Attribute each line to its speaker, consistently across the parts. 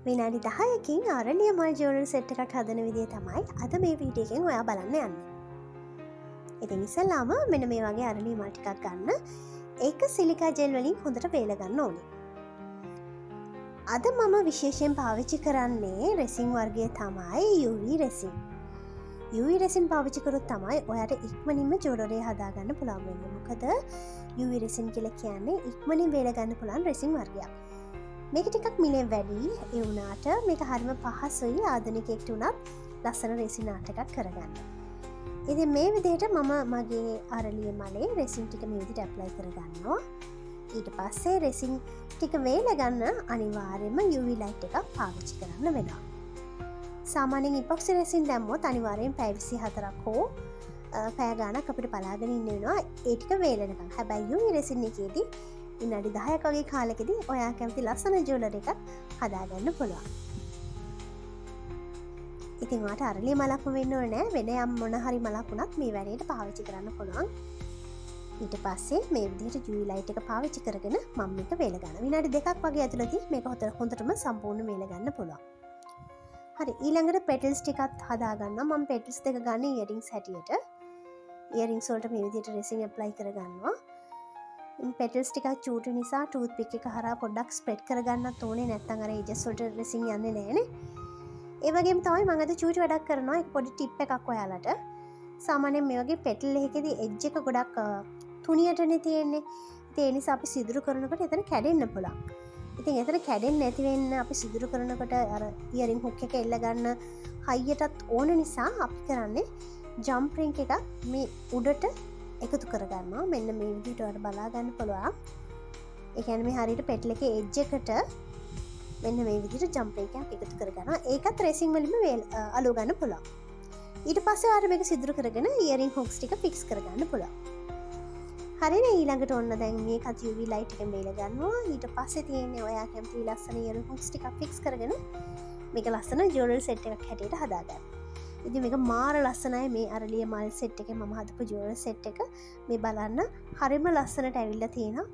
Speaker 1: විනාඩි 10කින් අරලිය මල් ජෝනල් සෙට් එකක් හදන විදිය තමයි අද මේ වීඩියෝ එකෙන් ඔයා බලන්න යන්නේ. ඉතින් ඉස්සෙල්ලාම මෙන්න මේ වගේ අරලිය මල් ටිකක් ගන්න. ඒක සිලිකා ජෙල් වලින් හොඳට වේල ගන්න ඕනේ. අද මම විශේෂයෙන් පාවිච්චි කරන්නේ රෙසින් වර්ගය තමයි UV රෙසින්. UV රෙසින් පාවිච්චි කරොත් තමයි ඔයාට ඉක්මනින්ම ජෝඩරේ හදාගන්න පුළුවන් වෙන්නේ. මොකද UV රෙසින් කියලා කියන්නේ ඉක්මනින් වේල ගන්න පුළුවන් රෙසින් වර්ගයක්. මේක ටිකක් මිලෙන් වැඩි ඒ වුණාට මේක හරිම පහසුයි ආධුනිකයෙක්ට උනත් ලස්සන රෙසින් ආර්ට් එකක් කරගන්න. ඉතින් මේ විදිහට මම මගේ අරලිය මලේ රෙසින් ටික මේ විදිහට ඇප්ලයි කරගන්නවා. ඊට පස්සේ රෙසින් ටික වේල ගන්න අනිවාර්යයෙන්ම UV ලයිට් එකක් පාවිච්චි කරන්න වෙනවා. සාමාන්‍යයෙන් ඉපොක්සි රෙසින් දැම්මොත් අනිවාර්යයෙන් පැය 24ක් හෝ පැය ගාණක් අපිට බලාගෙන ඉන්න වෙනවා ඒ ටික වේලනකම්. හැබැයි UV රෙසින් එකේදී විනාඩි 10ක වගේ කාලෙකදී ඔයා කැමති ලස්සන ජුවලරි එකක් හදාගන්න පුළුවන්. ඉතින් ඔයාට අරලිය මලක්ම වෙන්න ඕනේ නෑ, වෙන යම් මොන හරි මලක් වුණත් මේ වැඩේට පාවිච්චි කරන්න පුළුවන්. ඊට පස්සේ මේ විදිහට UV ලයිට් එක පාවිච්චි කරගෙන මම මේක වේල ගන්නවා. විනාඩි 2ක් වගේ ඇතුළතදී මේක හොඳටම සම්පූර්ණ වේල ගන්න පුළුවන්. හරි, ඊළඟට පෙටල්ස් ටිකක් හදා ගන්නවා. මම පෙටල්ස් දෙක ගන්න ඉයරින්ග්ස් හැටියට. ඉයරින්ග්ස් වලට මේ විදිහට රෙසින් ඇප්ලයි කරගන්නවා. පෙටල්ස් ටිකක් චූටි නිසා ටූත් පික් එක හරහා පොඩ්ඩක් ස්ප්‍රෙඩ් කරගන්නත් ඕනේ, නැත්නම් අර එජස් වලට රෙසින් යන්නේ නැහනේ. ඒ වගේම තමයි මම අද චූටි වැඩක් කරනවා. ඒක පොඩි ටිප් එකක් ඔයාලට. සාමාන්‍යයෙන් මේ වගේ පෙටල් එකකදී එජ් එක ගොඩක් තුනියටනේ තියෙන්නේ. ඒ නිසා අපි සිදුරු කරනකොට එතන කැඩෙන්න පුළුවන්. ඉතින් එතන කැඩෙන්නේ නැති වෙන්න අපි සිදුරු කරනකොට අර ඉයරින් හුක් එක එල්ල ගන්න හයියටත් ඕන නිසා අපි කරන්නේ ජම්ප් රින්ග් එකක් මේ උඩට එකතු කරගන්නවා. මෙන්න මේ විදිහට ඔයාලට බලා ගන්න පුළුවන්. ඒ කියන්නේ මේ හරියට පෙටල් එකේ එජ් එකට මෙන්න මේ විදිහට ජම්ප් එකක් එකතු කරගන්නවා. ඒකත් රේසින් වලින්ම අලුව ගන්න පුළුවන්. ඊට පස්සේ ඔයාලට මේක සිදුරු කරගෙන ඉයරින් හුක්ස් ටික ෆික්ස් කරගන්න පුළුවන්. හරිනේ, ඊළඟට ඔන්න දැන් මේකත් UV ලයිට් එකෙන් වේල ගන්නවා. ඊට පස්සේ තියෙන්නේ ඔයා කැමති ලස්සන ඉයරින් හුක්ස් ටික ෆික්ස් කරගෙන මේක ලස්සන ජුවලරි සෙට් එකක් හැටියට හදාගන්න. ඉතින් මේක මාර ලස්සනයි. මේ අරලිය මල් සෙට් එකේ මම හදපු ජුවලරි සෙට් එක මේ බලන්න හරිම ලස්සනට ඇවිල්ලා තියෙනවා.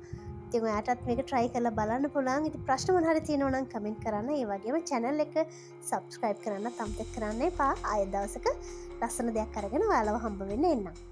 Speaker 1: ඉතින් ඔයාටත් මේක try කරලා බලන්න පුළුවන්. ඉතින් ප්‍රශ්න මොන හරි තියෙනවා නම් කමෙන්ට් කරන්න. ඒ වගේම channel එක subscribe කරන්න අමතක කරන්න එපා. ආයෙ දවසක ලස්සන දෙයක් අරගෙන ඔයාලව හම්බ වෙන්න එන්නම්.